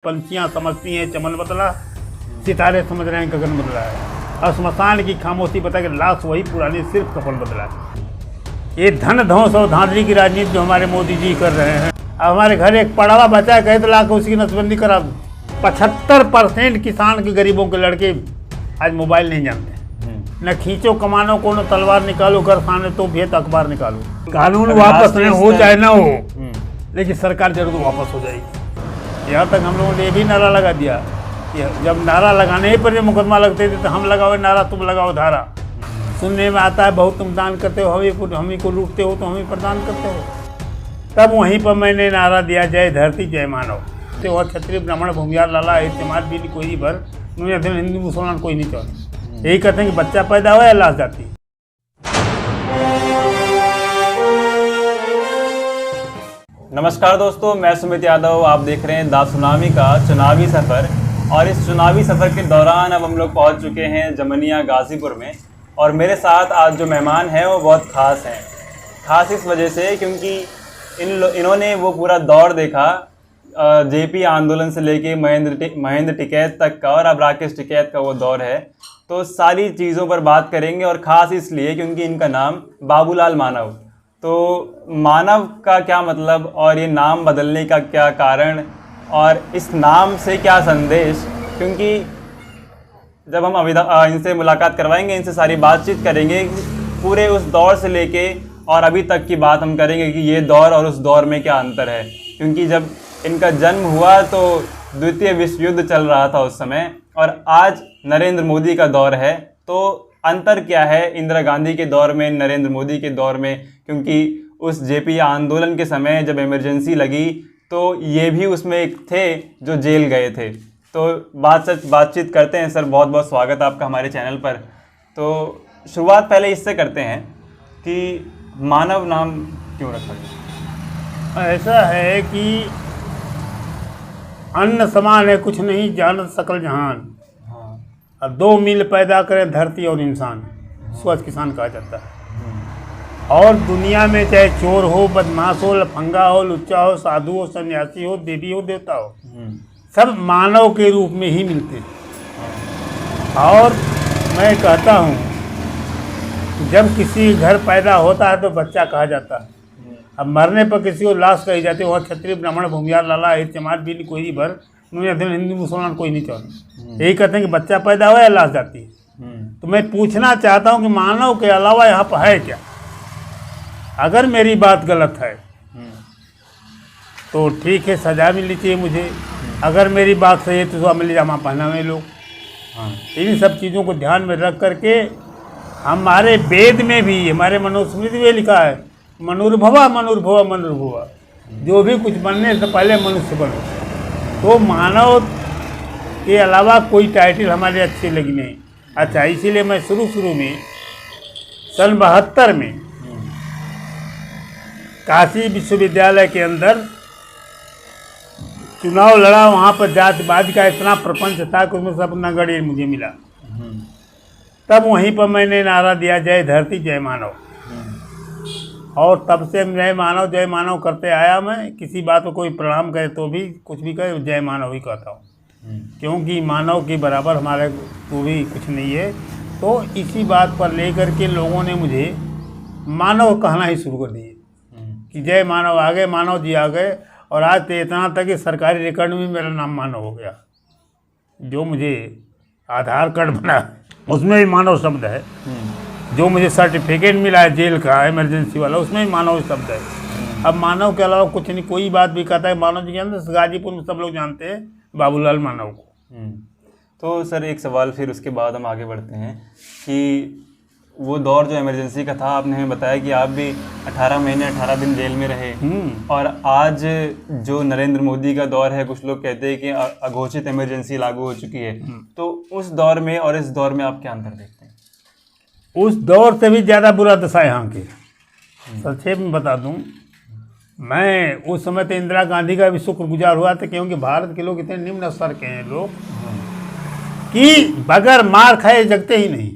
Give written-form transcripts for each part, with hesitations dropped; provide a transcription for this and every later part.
पंछियाँ समझती हैं चमन बदला, सितारे समझ रहे हैं गगन बदला है, और स्मशान की खामोशी बता कि लाश वही पुरानी सिर्फ कफन बदला है। ये धन धौंस और धांधली की राजनीति जो हमारे मोदी जी कर रहे हैं। अब हमारे घर एक पड़ावा बचा है, कहे तो लाख उसकी नसबंदी करा दूँ। 75% किसान के गरीबों के लड़के आज मोबाइल नहीं जानते। न खींचो कमानो को, न तलवार निकालो, घर खाने तो भेद अखबार निकालो। कानून वापस नहीं हो चाहे ना हो, लेकिन सरकार जरूर वापस हो जाएगी। यहाँ तक हम लोगों ने ये भी नारा लगा दिया कि जब नारा लगाने ही पर जो मुकदमा लगते थे तो हम लगाओ नारा, तुम लगाओ धारा। सुनने में आता है बहुत तुम दान करते हो, हम ही को लूटते हो तो हम ही प्रदान करते हो। तब वहीं पर मैंने नारा दिया, जय धरती जय मानव। तो वह क्षत्रिय ब्राह्मण भूमियार लाला इस्तेमाल भी नहीं कोई भर, हिंदू मुसलमान कोई नहीं चाहते। यही कहते हैं कि बच्चा पैदा हुआ या लाश जाती है। नमस्कार दोस्तों, मैं सुमित यादव। आप देख रहे हैं दा सुनामी का चुनावी सफ़र। और इस चुनावी सफ़र के दौरान अब हम लोग पहुंच चुके हैं जमनिया गाजीपुर में। और मेरे साथ आज जो मेहमान हैं वो बहुत ख़ास हैं। ख़ास इस वजह से क्योंकि इन्होंने वो पूरा दौर देखा, जेपी आंदोलन से लेके महेंद्र टिकैत तक का, और अब राकेश टिकैत का वो दौर है। तो सारी चीज़ों पर बात करेंगे, और ख़ास इसलिए क्योंकि इनका नाम बाबूलाल मानव। तो मानव का क्या मतलब, और ये नाम बदलने का क्या कारण, और इस नाम से क्या संदेश, क्योंकि जब हम इनसे मुलाकात करवाएंगे, इनसे सारी बातचीत करेंगे, पूरे उस दौर से लेके और अभी तक की बात हम करेंगे कि ये दौर और उस दौर में क्या अंतर है। क्योंकि जब इनका जन्म हुआ तो द्वितीय विश्व युद्ध चल रहा था उस समय, और आज नरेंद्र मोदी का दौर है। तो अंतर क्या है इंदिरा गांधी के दौर में, नरेंद्र मोदी के दौर में, क्योंकि उस जेपी आंदोलन के समय जब इमरजेंसी लगी तो ये भी उसमें एक थे जो जेल गए थे। तो बातचीत करते हैं। सर, बहुत बहुत स्वागत आपका हमारे चैनल पर। तो शुरुआत पहले इससे करते हैं कि मानव नाम क्यों रखा गया? ऐसा है कि अन्न समान है कुछ नहीं जानत सकल जहान। अब 2 मील पैदा करें धरती और इंसान, स्वच्छ किसान कहा जाता है। और दुनिया में चाहे चोर हो, बदमाश हो, लफंगा हो, लुच्चा हो, साधु हो, सन्यासी हो, देवी हो, देवता हो, सब मानव के रूप में ही मिलते हैं। और मैं कहता हूँ जब किसी घर पैदा होता है तो बच्चा कहा जाता है, अब मरने पर किसी को लाश कही जाती है। वह क्षत्रिय ब्राह्मण भूमियार लाला इस्तेमाल भी नहीं कोई भर, हिंदू मुसलमान कोई नहीं चाहते। यही कहते हैं कि बच्चा पैदा हुआ या लाश जाती है। तो मैं पूछना चाहता हूँ कि मानव के अलावा यहाँ पर है क्या? अगर मेरी बात गलत है तो ठीक है, सजा मिलनी चाहिए मुझे। अगर मेरी बात सही है तो अमली जामा पहनावे लोग। इन सब चीज़ों को ध्यान में रख करके हमारे वेद में भी, हमारे मनुस्मृति में लिखा है, मनुर्भवा मनुर्भवा मनुर्भवा, जो भी कुछ बनने से पहले मनुष्य बनो। तो मानव के अलावा कोई टाइटल हमारे अच्छे लगी नहीं। अच्छा, इसीलिए मैं शुरू में सन 72 में काशी विश्वविद्यालय के अंदर चुनाव लड़ा। वहाँ पर जातिवाद का इतना प्रपंच था कि उसमें सब नगण्य मुझे मिला। तब वहीं पर मैंने नारा दिया, जय धरती जय मानव। और तब से जय मानव करते आया। मैं किसी बात को कोई प्रणाम करे तो भी, कुछ भी करे, जय मानव ही कहता हूँ, क्योंकि मानव के बराबर हमारे को भी कुछ नहीं है। तो इसी बात पर लेकर के लोगों ने मुझे मानव कहना ही शुरू कर दिए कि जय मानव आ गए, मानव जी आ गए। और आज तो इतना तक कि सरकारी रिकॉर्ड में मेरा नाम मानव हो गया। जो मुझे आधार कार्ड बना उसमें भी मानव शब्द है, जो मुझे सर्टिफिकेट मिला है जेल का इमरजेंसी वाला, उसमें भी मानव शब्द है। अब मानव के अलावा कुछ नहीं। कोई बात भी कहता है मानव जी के अंदर, गाजीपुर में सब लोग जानते हैं बाबूलाल मानव को। तो सर एक सवाल, फिर उसके बाद हम आगे बढ़ते हैं कि वो दौर जो इमरजेंसी का था, आपने हमें बताया कि आप भी 18 महीने 18 दिन जेल में रहे। और आज जो नरेंद्र मोदी का दौर है, कुछ लोग कहते हैं कि अघोषित इमरजेंसी लागू हो चुकी है। तो उस दौर में और इस दौर में आप क्या अंतर देखते हैं? उस दौर से भी ज़्यादा बुरा दशा यहाँ की। संक्षेप में बता दूँ, मैं उस समय तो इंदिरा गांधी का भी शुक्रगुजार हुआ था, क्योंकि भारत के लोग इतने निम्न स्तर के हैं लोग कि बगैर मार खाए जगते ही नहीं।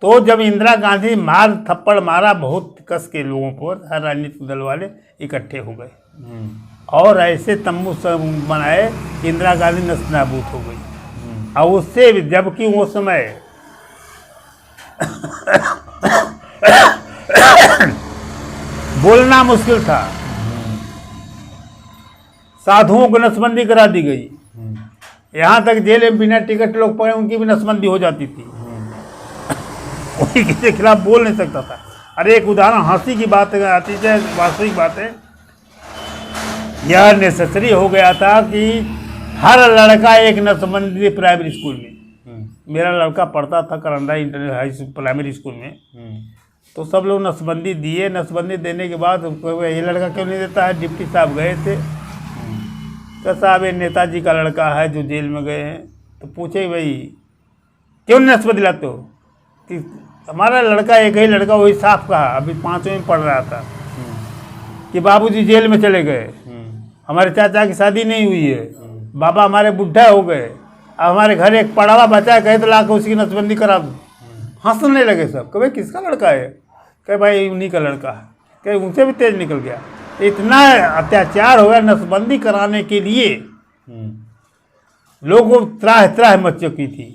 तो जब इंदिरा गांधी मार थप्पड़ मारा बहुत कस के लोगों पर, हर राजनीतिक दल वाले इकट्ठे हो गए। और ऐसे तम्बू सब बनाए कि इंदिरा गांधी नस्तानाबूद हो गई। और उससे भी, जबकि वो समय बोलना मुश्किल था, साधुओं को नसबंदी करा दी गई। यहाँ तक जेल में बिना टिकट लोग पड़े, उनकी भी नसबंदी हो जाती थी। कोई किसी के खिलाफ बोल नहीं सकता था। अरे एक उदाहरण हंसी की बात आती है, वास्तविक बात है। यह नेसेसरी हो गया था कि हर लड़का एक नसबंदी प्राइमरी स्कूल में। मेरा लड़का पढ़ता था Karanda inter high primary school में, तो सब लोग नसबंदी दिए। नसबंदी देने के बाद ये लड़का क्यों नहीं देता है? डिप्टी साहब गए थे, तो साहब ये नेताजी का लड़का है जो जेल में गए हैं। तो पूछे भाई क्यों नहीं नसबंदी लाते हो? कि हमारा लड़का, एक ही लड़का, वही साफ कहा, अभी 5वीं में पढ़ रहा था, कि बाबूजी जेल में चले गए, हमारे चाचा की शादी नहीं हुई है, बाबा हमारे बुढ़ा हो गए, अब हमारे घर एक पड़ावा बचा है, कहे तो ला के उसकी नसबंदी करा दो। हंसने लगे सब। कहे किसका लड़का है? कहे भाई उन्हीं का लड़का है। कहे उनसे भी तेज निकल गया। इतना अत्याचार हो गया नसबंदी कराने के लिए, लोगों को त्राह त्राह मच चुकी थी।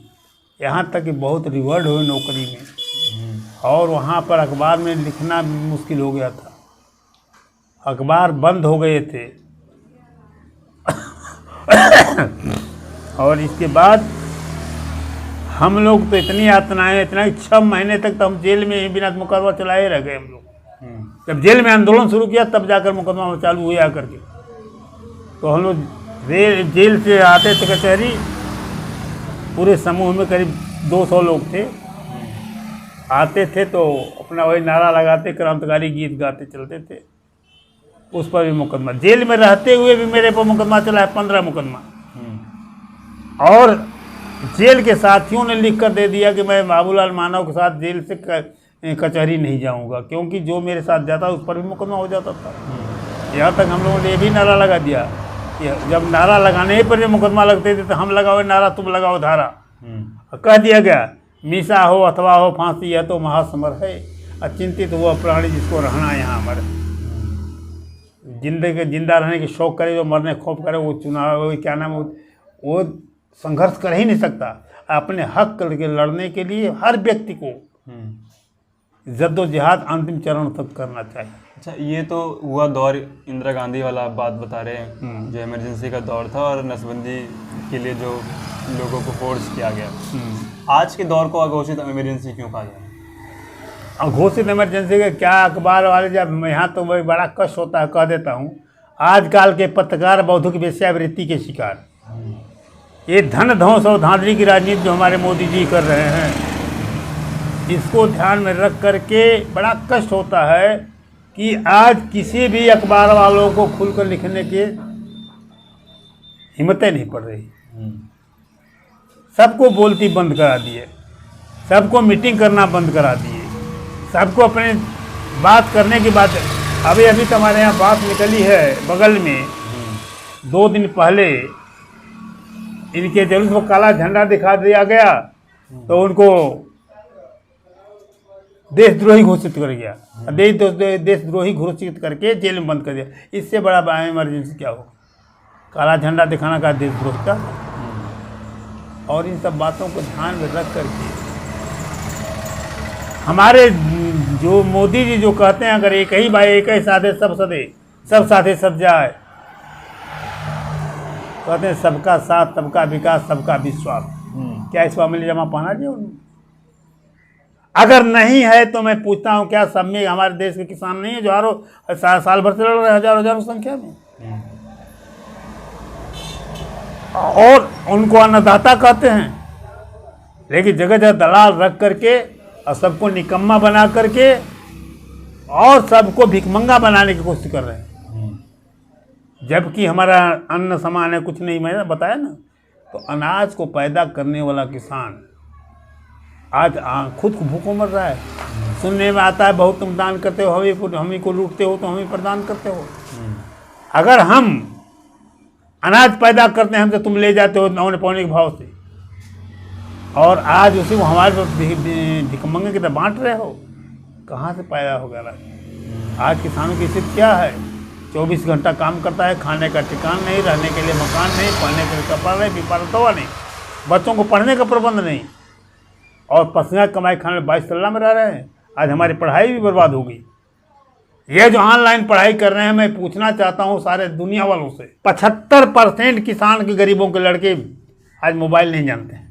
यहाँ तक कि बहुत रिवॉर्ड हुए नौकरी में, और वहाँ पर अखबार में लिखना मुश्किल हो गया था, अखबार बंद हो गए थे। और इसके बाद हम लोग तो इतनी यातनाएं, इतना 6 महीने तक तो हम जेल में ही बिना मुकदमा चलाए रह गए हम लोग। जब जेल में आंदोलन शुरू किया तब जाकर मुकदमा चालू हुआ करके। तो हम लोग जेल से आते थे कचहरी, पूरे समूह में करीब 200 लोग थे, आते थे तो अपना वही नारा लगाते, क्रांतिकारी गीत गाते चलते थे। उस पर भी मुकदमा, जेल में रहते हुए भी मेरे पर मुकदमा चला है, 15 मुकदमा। और जेल के साथियों ने लिख कर दे दिया कि मैं बाबूलाल मानव के साथ जेल से कचहरी नहीं जाऊंगा, क्योंकि जो मेरे साथ जाता उस पर भी मुकदमा हो जाता था। यहाँ तक हम लोगों ने ये भी नारा लगा दिया कि जब नारा लगाने ही पर जो मुकदमा लगते थे तो हम लगाओ नारा, तुम लगाओ धारा। कह दिया गया मीसा हो अथवा हो फांसी है तो महासमर है, अचिंतित हुआ प्राणी जिसको रहना यहाँ अमर। जिंदगी जिंदा रहने की शौक करे, जो मरने खौफ करे, वो चुनाव क्या नाम, वो संघर्ष कर ही नहीं सकता। अपने हक के लड़ने के लिए हर व्यक्ति को जद्दोजिहाद अंतिम चरण तक करना चाहिए। अच्छा, ये तो हुआ दौर इंदिरा गांधी वाला आप बात बता रहे हैं, जो इमरजेंसी का दौर था और नसबंदी के लिए जो लोगों को फोर्स किया गया। आज के दौर को अघोषित इमरजेंसी क्यों कहा गया? अघोषित इमरजेंसी का क्या, अखबार वाले जब यहाँ तो वही बड़ा कष्ट होता है, कह देता हूँ। आजकल के पत्रकार बौद्धिक वेश्यावृत्ति के शिकार, ये धन ध्वंस और धांधली की राजनीति जो हमारे मोदी जी कर रहे हैं, इसको ध्यान में रख करके बड़ा कष्ट होता है कि आज किसी भी अखबार वालों को खुलकर लिखने की हिम्मतें नहीं पड़ रही। सबको बोलती बंद करा दिए, सबको मीटिंग करना बंद करा दिए, सबको अपने बात करने की बात। अभी तो हमारे यहाँ बात निकली है बगल में, 2 दिन पहले इनके जुलूस को काला झंडा दिखा दिया गया तो उनको देशद्रोही घोषित कर गया, देशद्रोही घोषित करके जेल में बंद कर दिया। इससे बड़ा इमरजेंसी क्या होगा? काला झंडा दिखाना का देशद्रोह का। और इन सब बातों को ध्यान में रख करके हमारे जो मोदी जी जो कहते हैं, अगर एक ही भाई एक ही साधे सब सदे, सब साथे सब जाए, कहते हैं सबका साथ सबका विकास सबका विश्वास। क्या इस मामले जमा पाना चाहिए उन्हें? अगर नहीं है तो मैं पूछता हूँ, क्या सब में हमारे देश के किसान नहीं है जो साल भर से लड़ रहे हैं हजारों संख्या में? और उनको अन्नदाता कहते हैं, लेकिन जगह जगह दलाल रख करके और सबको निकम्मा बना करके और सबको भिखमंगा बनाने की कोशिश कर रहे हैं। जबकि हमारा अन्न समान है, कुछ नहीं, मैंने बताया ना। तो अनाज को पैदा करने वाला किसान आज खुद को भूखों मर रहा है। सुनने में आता है बहुत तुम दान करते हो, हमें को लूटते हो तो हमें प्रदान करते हो। अगर हम अनाज पैदा करते हैं हमसे, तुम ले जाते हो औने पौने के भाव से, और आज उसी को हमारे भिखमंगे की तरह बांट रहे हो। कहाँ से पैदा हो गया? आज किसानों की स्थिति क्या है? 24 घंटा काम करता है, खाने का ठिकान नहीं, रहने के लिए मकान नहीं, पहनने के लिए कपड़ा नहीं, बिपारतवा नहीं, बच्चों को पढ़ने का प्रबंध नहीं, और पसीना कमाई खाने 22 तल्ला में रह रहे हैं। आज हमारी पढ़ाई भी बर्बाद हो गई। ये जो ऑनलाइन पढ़ाई कर रहे हैं, मैं पूछना चाहता हूँ सारे दुनिया वालों से, 75% किसान के गरीबों के लड़के आज मोबाइल नहीं जानते हैं।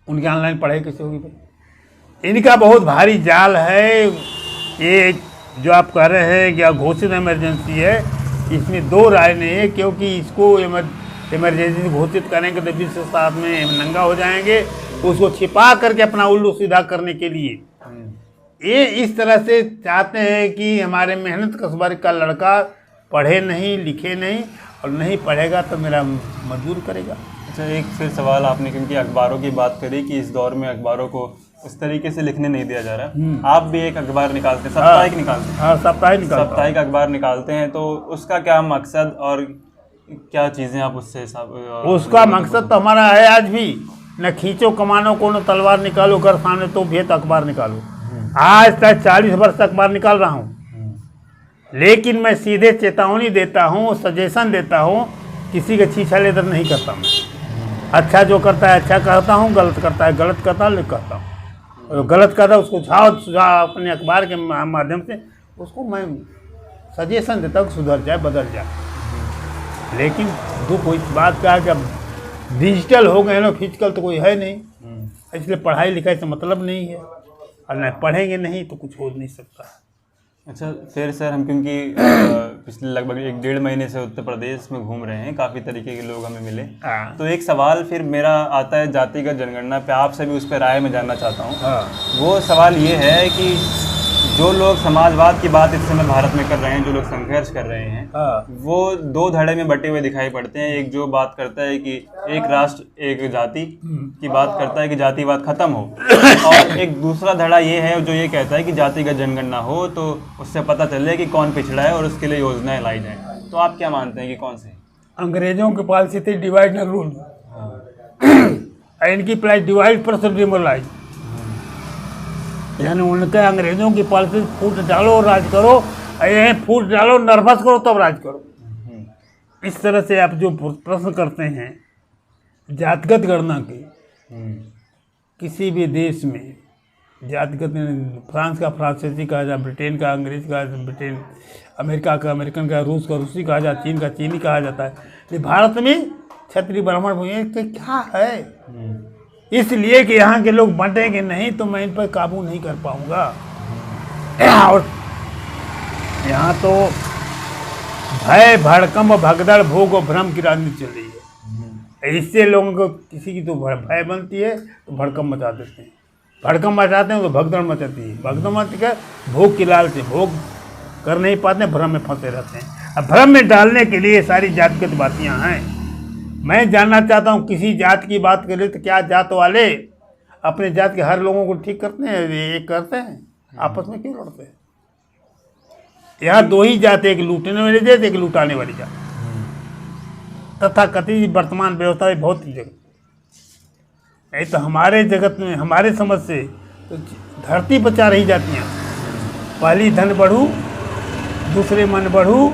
उनकी ऑनलाइन पढ़ाई कैसे होगी भाई? इनका बहुत भारी जाल है। ये जो आप कह रहे हैं कि घोषित इमरजेंसी है, इसमें दो राय नहीं है, क्योंकि इसको इमरजेंसी घोषित करेंगे तो विश्व साथ में नंगा हो जाएंगे। उसको छिपा करके अपना उल्लू सीधा करने के लिए ये इस तरह से चाहते हैं कि हमारे मेहनत कस्बा का लड़का पढ़े नहीं, लिखे नहीं, और नहीं पढ़ेगा तो मेरा मजदूर करेगा। अच्छा, एक फिर सवाल आपने क्योंकि अखबारों की बात करी कि इस दौर में अखबारों को उस तरीके से लिखने नहीं दिया जा रहा। आप भी एक अखबार निकालते हैं, साप्ताहिक निकालते हैं? हाँ, साप्ताहिक अखबार निकालते हैं, तो उसका क्या मकसद और क्या चीज़ें आप उससे उसका मकसद तो हमारा है आज भी, न खींचो कमानों को, न तलवार निकालो घर सामने तो भी तो अखबार निकालो। आज तक 40 वर्ष तक अखबार निकाल रहा हूँ, लेकिन मैं सीधे चेतावनी देता हूँ, सजेशन देता हूँ, किसी का छीछा लेकर नहीं करता मैं। अच्छा जो करता है अच्छा कहता हूँ, गलत करता है गलत कहता हूँ। और गलत करता है उसको सुझाव अपने अखबार के माध्यम से उसको मैं सजेशन देता हूँ, सुधर जाए, बदल जाए। लेकिन दुख इस बात का है कि अब डिजिटल हो गए ना, फिजिकल तो कोई है नहीं, इसलिए पढ़ाई लिखाई से मतलब नहीं है, और न पढ़ेंगे नहीं तो कुछ हो नहीं सकता। अच्छा, फिर सर हम क्योंकि पिछले लगभग 1-1.5 महीने से उत्तर प्रदेश में घूम रहे हैं, काफ़ी तरीके के लोग हमें मिले, तो एक सवाल फिर मेरा आता है जातिगत जनगणना पे, आपसे भी उस पर राय में जानना चाहता हूँ। वो सवाल ये है कि जो लोग समाजवाद की बात इस समय भारत में कर रहे हैं, जो लोग संघर्ष कर रहे हैं, वो 2 धड़े में बटे हुए दिखाई पड़ते हैं। एक जो बात करता है कि एक राष्ट्र एक जाति की बात करता है कि जातिवाद खत्म हो, और एक दूसरा धड़ा ये है जो ये कहता है कि जातिगत जनगणना हो तो उससे पता चले कि कौन पिछड़ा है और उसके लिए योजनाएं लाई जाए। तो आप क्या मानते हैं कि कौन से? अंग्रेजों की पॉलिसी थी डिवाइड एंड रूल, इनकी पॉलिसी डिवाइड पर डिमोरलाइज, यानी उनके अंग्रेजों की पॉलिसी फूट डालो और राज करो, ये फूट डालो नर्वस करो तब राज करो। इस तरह से आप जो प्रश्न करते हैं जातिगत गणना के, किसी भी देश में जातिगत, फ्रांस का फ्रांसीसी कहा जाए, ब्रिटेन का अंग्रेज कहा जाए ब्रिटेन, अमेरिका का अमेरिकन का, रूस का रूसी कहा जाए, चीन का चीनी कहा जाता है, लेकिन भारत में क्षत्रिय ब्राह्मण भूमि तो क्या है? इसलिए कि यहाँ के लोग बंटेंगे नहीं तो मैं इन पर काबू नहीं कर पाऊँगा। और यहाँ तो भय भड़कम भगदड़ भोग और भ्रम की राजनीति चल रही है। इससे लोगों को किसी की तो भय बनती है तो भड़कम मचा देते हैं, भड़कम मचाते हैं तो भगदड़ मचाती है, भगदड़ मच कर भोग की लाल से भोग कर नहीं पाते, भ्रम में फंसे रहते हैं। अब भ्रम में डालने के लिए सारी जातिगत बातियाँ हैं। मैं जानना चाहता हूँ, किसी जात की बात करें तो क्या जात वाले अपने जात के हर लोगों को ठीक करते हैं, एक करते हैं, आपस में क्यों लड़ते हैं? यहाँ 2 ही जात, एक लूटने वाली जात, एक लुटाने वाली जात। तथा कथित वर्तमान व्यवस्था में बहुत जगत, नहीं तो हमारे जगत में, हमारे समझ से तो धरती पर 4 ही जातियाँ, पहली धन बढ़ू, दूसरे मन बढ़ू,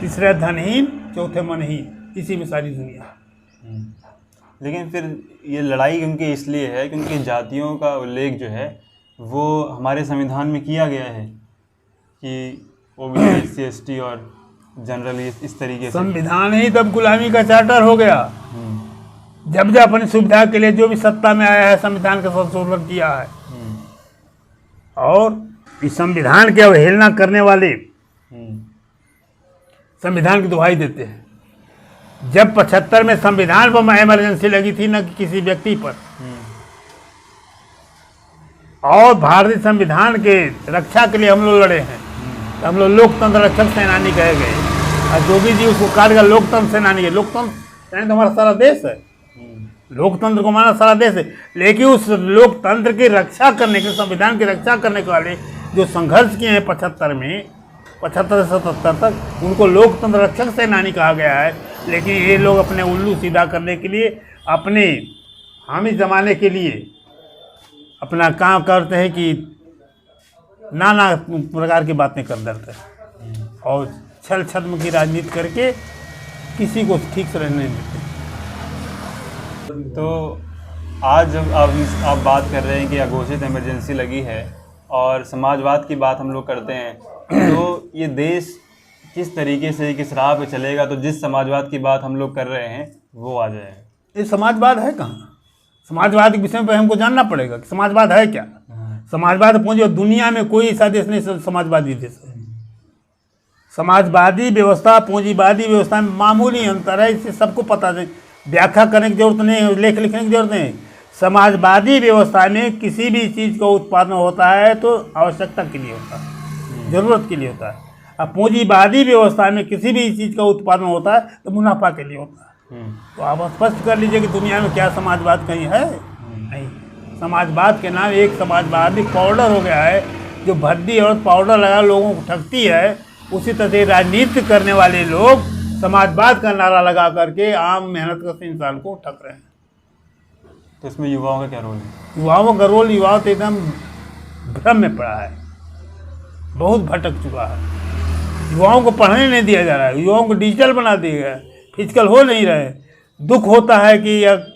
तीसरा धनहीन, चौथे मनहीन, इसी में सारी दुनिया। लेकिन फिर ये लड़ाई क्योंकि इसलिए है क्योंकि जातियों का उल्लेख जो है वो हमारे संविधान में किया गया है कि ओबीसी, SC, ST और जनरल इस तरीके से। संविधान ही तब गुलामी का चार्टर हो गया जब अपनी सुविधा के लिए जो भी सत्ता में आया है संविधान का संशोधन किया है। और इस संविधान के अवहेलना करने वाले संविधान की दुहाई देते हैं। जब 75 में संविधान पर इमरजेंसी लगी थी न कि किसी व्यक्ति पर, और भारतीय संविधान के रक्षा के लिए हम लोग लड़े हैं, तो हम लोग लोकतंत्र रक्षक सेनानी कहे गए, और जोगी जी उसको काट कर लोकतंत्र सेनानी है। लोकतंत्र यानी तो हमारा सारा देश है, लोकतंत्र को माना सारा देश है, लेकिन उस लोकतंत्र की रक्षा करने के, संविधान की रक्षा करने के वाले जो संघर्ष किए हैं 75 में, 75 से 77 तक, उनको लोकतंत्र रक्षक सेनानी कहा गया है। लेकिन ये लोग अपने उल्लू सीधा करने के लिए, अपने हामी जमाने के लिए अपना काम करते हैं कि नाना प्रकार की बातें कर देते हैं। और छल छद्म की राजनीति करके किसी को ठीक से रहने नहीं देते। तो आज जब आप बात कर रहे हैं कि अघोषित इमरजेंसी लगी है और समाजवाद की बात हम लोग करते हैं, तो ये देश किस तरीके से किस राह पे चलेगा? तो जिस समाजवाद की बात हम लोग कर रहे हैं वो आ जाए। ये समाजवाद है कहाँ? समाजवाद के विषय पर हमको जानना पड़ेगा कि समाजवाद है क्या। समाजवाद पहुंचे दुनिया में कोई ऐसा देश नहीं समाजवादी देश है। समाजवादी व्यवस्था पूंजीवादी व्यवस्था में मामूली अंतर है, इससे सबको पता है। व्याख्या करने की जरूरत नहीं है, लेख लिखने की जरूरत नहीं। समाजवादी व्यवस्था में किसी भी चीज़ का उत्पादन होता है तो आवश्यकता के लिए होता है, जरूरत के लिए होता है। अब पूंजीवादी व्यवस्था में किसी भी चीज़ का उत्पादन होता है तो मुनाफा के लिए होता है। तो आप स्पष्ट कर लीजिए कि दुनिया में क्या समाजवाद कहीं है? नहीं। समाजवाद के नाम एक समाजवादी पाउडर हो गया है, जो भद्दी और पाउडर लगा लोगों को ठगती है। उसी तरह से राजनीति करने वाले लोग समाजवाद का नारा लगा करके आम मेहनत इंसान को ठग रहे हैं। तो इसमें युवाओं का क्या रोल है? युवाओं का रोल, युवाओं तो एकदम भ्रम में पड़ा है, बहुत भटक चुका है। युवाओं को पढ़ने नहीं दिया जा रहा है, युवाओं को डिजिटल बना दिया गया है, फिजिकल हो नहीं रहे। दुख होता है कि यह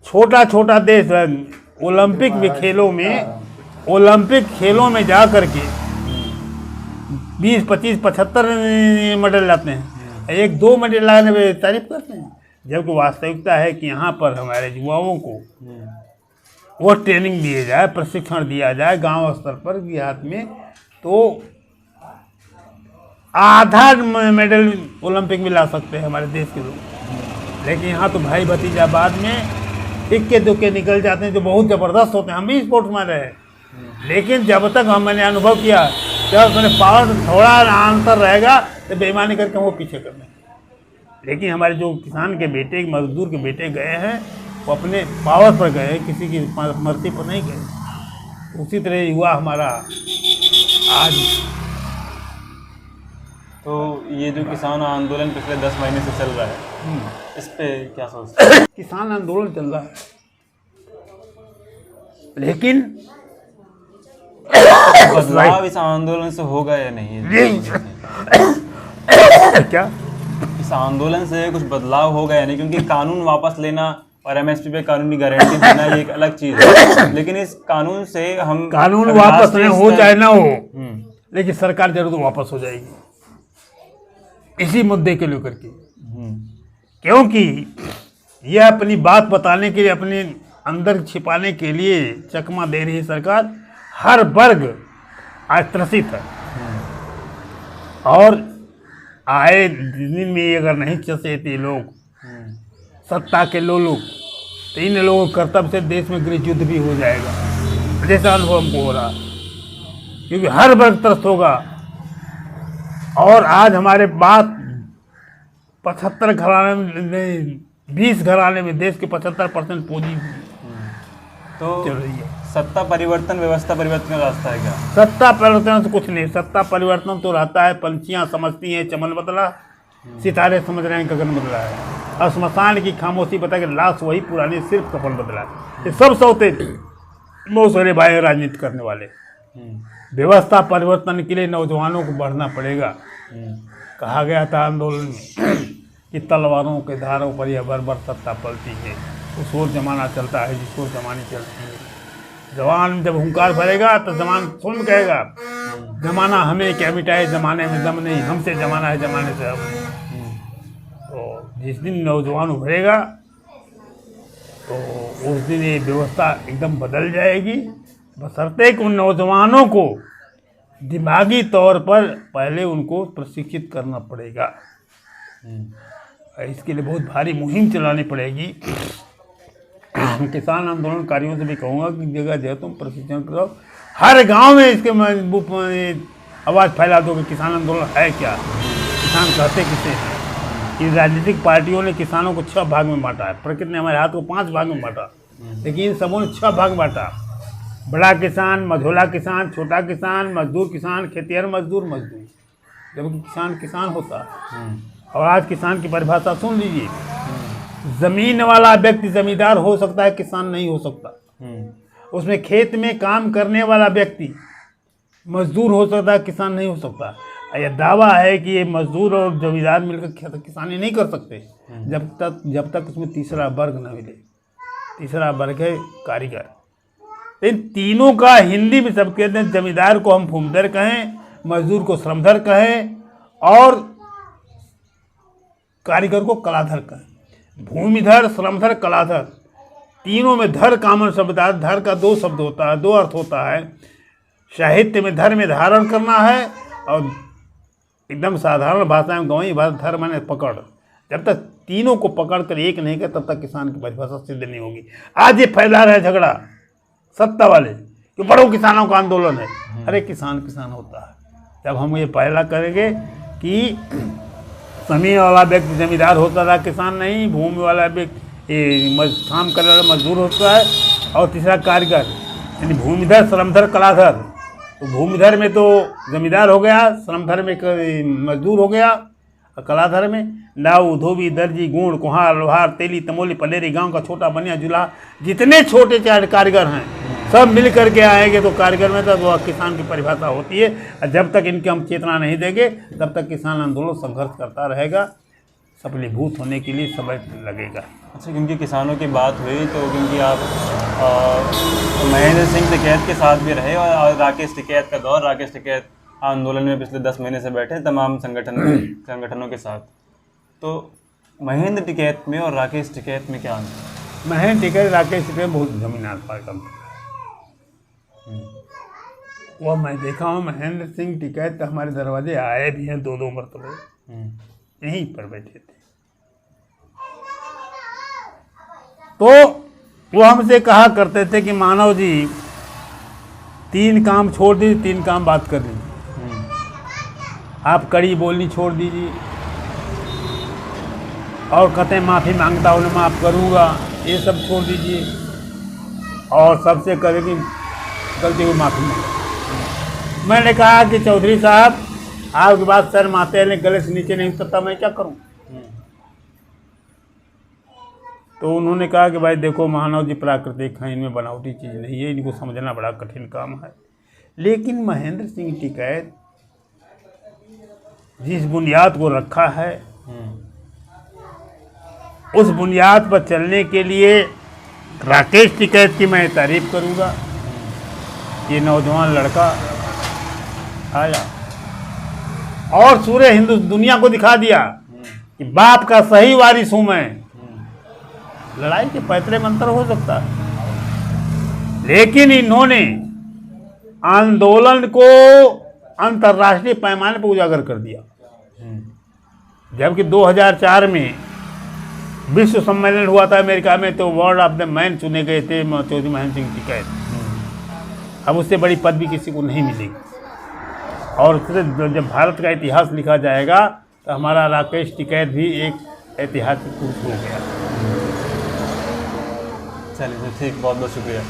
छोटा छोटा देश ओलंपिक खेलों में जा करके 20, 25, 75 मेडल लाते हैं। एक दो मेडल लाने में तारीफ करते हैं, जबकि वास्तविकता है कि यहाँ पर हमारे युवाओं को वो ट्रेनिंग दिए जाए, प्रशिक्षण दिया जाए गांव स्तर पर, देहात में, तो आधा मेडल ओलंपिक में ला सकते हैं हमारे देश के लोग। लेकिन यहाँ तो भाई भतीजाबाद में इक्के दुक्के निकल जाते हैं जो बहुत ज़बरदस्त होते हैं। हम भी स्पोर्ट्स में रहे, लेकिन जब तक मैंने अनुभव किया, जब मैंने पावर थोड़ा अंतर रहेगा तो बेईमानी करके वो पीछे कर देंगे। लेकिन हमारे जो किसान के बेटे, मजदूर के बेटे गए हैं, वो अपने पावर पर गए, किसी की मर्जी पर नहीं गए। उसी तरह युवा हमारा आज। तो ये जो किसान आंदोलन पिछले 10 महीने से चल रहा है, इस पे क्या सोचते हैं? किसान आंदोलन चल रहा है, लेकिन बदलाव इस आंदोलन से होगा या नहीं? क्या इस आंदोलन से कुछ बदलाव होगा या नहीं? क्योंकि कानून वापस लेना और एमएसपी पे कानूनी गारंटी देना ये एक अलग चीज़ है, लेकिन इस कानून से हम कानून वापस नहीं हो चाहे ना हो, लेकिन सरकार जरूर वापस हो जाएगी इसी मुद्दे के लेकर के। क्योंकि यह अपनी बात बताने के लिए, अपने अंदर छिपाने के लिए चकमा दे रही सरकार। हर वर्ग आज त्रसित है, और आए दिन में अगर नहीं चसेते लोग सत्ता के लोग, तो इन लोगों के कर्तव्य से देश में गृह युद्ध भी हो जाएगा, जैसा अनुभव हमको हो रहा। क्योंकि हर वर्ग त्रस्त होगा। और आज हमारे बात 75 घराने में, 20 घराने में देश के 75% पूंजी तो चल रही है। सत्ता परिवर्तन, व्यवस्था परिवर्तन का रास्ता है क्या? सत्ता परिवर्तन से कुछ नहीं। सत्ता परिवर्तन तो रहता है, पंछियाँ समझती हैं चमन बदला, सितारे समझ रहे हैं गगन बदला है, और स्मशान की खामोशी बता के लाश वही पुरानी, सिर्फ कफन बदला है। ये सब सौते बहुत सारे भाई राजनीति करने वाले। व्यवस्था परिवर्तन के लिए नौजवानों को बढ़ना पड़ेगा। कहा गया था आंदोलन में कि तलवारों के धारों पर यह बर्बर सत्ता पलती है। उस ओर जमाना चलता है जिस ओर जमाने चलती है। जवान जब हुंकार भरेगा तो जवान सुन कहेगा, जमाना हमें क्या मिटाए, जमाने में दम नहीं, हमसे जमाना है, जमाने से हम नहीं। तो जिस दिन नौजवान उभरेगा तो उस दिन ये व्यवस्था एकदम बदल जाएगी। बशर्ते कि उन नौजवानों को दिमागी तौर पर पहले उनको प्रशिक्षित करना पड़ेगा। इसके लिए बहुत भारी मुहिम चलानी पड़ेगी। किसान आंदोलनकारियों से भी कहूँगा कि जगह जगह तुम प्रशिक्षण करो, हर गांव में इसके आवाज़ फैला दो कि किसान आंदोलन है क्या, किसान कहते किसे हैं। इन राजनीतिक पार्टियों ने किसानों को 6 भाग में बांटा है। प्रकृति ने हमारे हाथ को 5 भाग में बांटा, लेकिन इन सबों ने 6 भाग में बांटा। बड़ा किसान, मझोला किसान, छोटा किसान, मजदूर किसान, खेतिहर मजदूर, जबकि किसान किसान होता है। और आज किसान की परिभाषा सुन लीजिए, जमीन वाला व्यक्ति जमींदार हो सकता है, किसान नहीं हो सकता। उसमें खेत में काम करने वाला व्यक्ति मजदूर हो सकता है, किसान नहीं हो सकता। यह दावा है कि ये मजदूर और जमींदार मिलकर किसानी नहीं कर सकते जब तक उसमें तीसरा वर्ग न मिले। तीसरा वर्ग है कारीगर। इन तीनों का हिंदी में सब कहते हैं। जमींदार को हम भूमिधर कहें, मजदूर को श्रमधर कहें और कारीगर को कलाधर कहें। भूमिधर, श्रमधर, कलाधर, तीनों में धर कॉमन शब्द है। धर का दो शब्द होता है, दो अर्थ होता है। साहित्य में धर में धारण करना है और एकदम साधारण भाषा में गंवई भाषा धर माने पकड़। जब तक तीनों को पकड़ कर एक नहीं कर तब तक किसान की परिभाषा सिद्ध नहीं होगी। आज ये फैला रहा है झगड़ा सत्ता वाले कि बड़ों किसानों का आंदोलन है। अरे किसान किसान होता है। जब हम ये पहला करेंगे कि जमीन वाला व्यक्ति जमींदार होता था, किसान नहीं। भूमि वाला व्यक्ति काम करने वाला मजदूर होता है। और तीसरा कारीगर, यानी भूमिधर, श्रमधर, कलाधर। तो भूमिधर में तो जमींदार हो गया, श्रमधर में मजदूर हो गया और कलाधर में नाऊ, धोबी, दर्जी, गुण, कुम्हार, लोहार, तेली, तमोली, पलेरी, गांव का छोटा बनिया, जुलाहा, जितने छोटे चार कारीगर हैं सब मिल करके आएंगे तो कारीगर में तो वो किसान की परिभाषा होती है। और जब तक इनकी हम चेतना नहीं देंगे तब तक किसान आंदोलन संघर्ष करता रहेगा। सफलीभूत होने के लिए समय लगेगा। अच्छा, क्योंकि किसानों की बात हुई तो क्योंकि आप महेंद्र सिंह टिकैत के साथ भी रहे और राकेश टिकैत का दौर, राकेश टिकैत आंदोलन में पिछले 10 महीने से बैठे तमाम संगठनों के साथ। तो महेंद्र टिकैत में और राकेश टिकैत में क्या अंतर? महेंद्र टिकैत राकेश टिकैत बहुत जमीन आसमान का अंतर है। वो मैं देखा हूँ। महेंद्र सिंह टिकैत हमारे दरवाजे आए भी हैं 2-2 मरतबे, यहीं पर बैठे थे। तो वो हमसे कहा करते थे कि मानव जी 3 काम छोड़ दीजिए, 3 काम बात कर लीजिए। आप कड़ी बोलनी छोड़ दीजिए और कहते माफ़ी मांगता हूँ, माफ़ करूँगा, ये सब छोड़ दीजिए और सबसे कहे कि गलती को माफ़ी मांगो। मैंने कहा कि चौधरी साहब आपकी बात सर माते हैं, गले से नीचे नहीं उतरता, मैं क्या करूँ? तो उन्होंने कहा कि भाई देखो मानव जी प्राकृतिक हैं, इनमें बनावटी चीज़ नहीं है, इनको समझना बड़ा कठिन काम है। लेकिन महेंद्र सिंह टिकैत जिस बुनियाद को रखा है उस बुनियाद पर चलने के लिए राकेश टिकैत की मैं तारीफ करूँगा। ये नौजवान लड़का आया और सूरे हिंदू दुनिया को दिखा दिया कि बाप का सही वारिस हूँ मैं। लड़ाई के पैतरे में अंतर हो सकता है, लेकिन इन्होंने आंदोलन को अंतर्राष्ट्रीय पैमाने पर उजागर कर दिया। जबकि 2004 में विश्व सम्मेलन हुआ था अमेरिका में, तो वर्ल्ड ऑफ द मैन चुने गए थे चौधरी महेंद्र सिंह टिकैत। अब उससे बड़ी पदवी किसी को नहीं मिलेगी। और जब भारत का इतिहास लिखा जाएगा तो हमारा राकेश टिकैत भी एक ऐतिहासिक पुरुष हो गया। चलिए ठीक, बहुत बहुत शुक्रिया।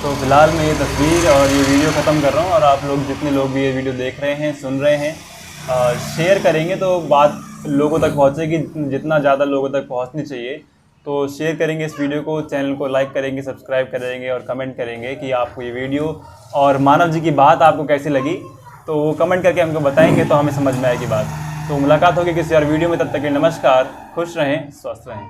तो फिलहाल मैं ये तस्वीर और ये वीडियो ख़त्म कर रहा हूँ और आप लोग जितने लोग भी ये वीडियो देख रहे हैं, सुन रहे हैं, शेयर करेंगे तो बात लोगों तक पहुँचेगी, जितना ज़्यादा लोगों तक पहुँचनी चाहिए। तो शेयर करेंगे इस वीडियो को, चैनल को लाइक करेंगे, सब्सक्राइब करेंगे और कमेंट करेंगे कि आपको ये वीडियो और मानव जी की बात आपको कैसी लगी। तो वो कमेंट करके हमको बताएंगे तो हमें समझ में आएगी बात। तो मुलाकात होगी किसी और वीडियो में, तब तक के नमस्कार, खुश रहें, स्वस्थ रहें।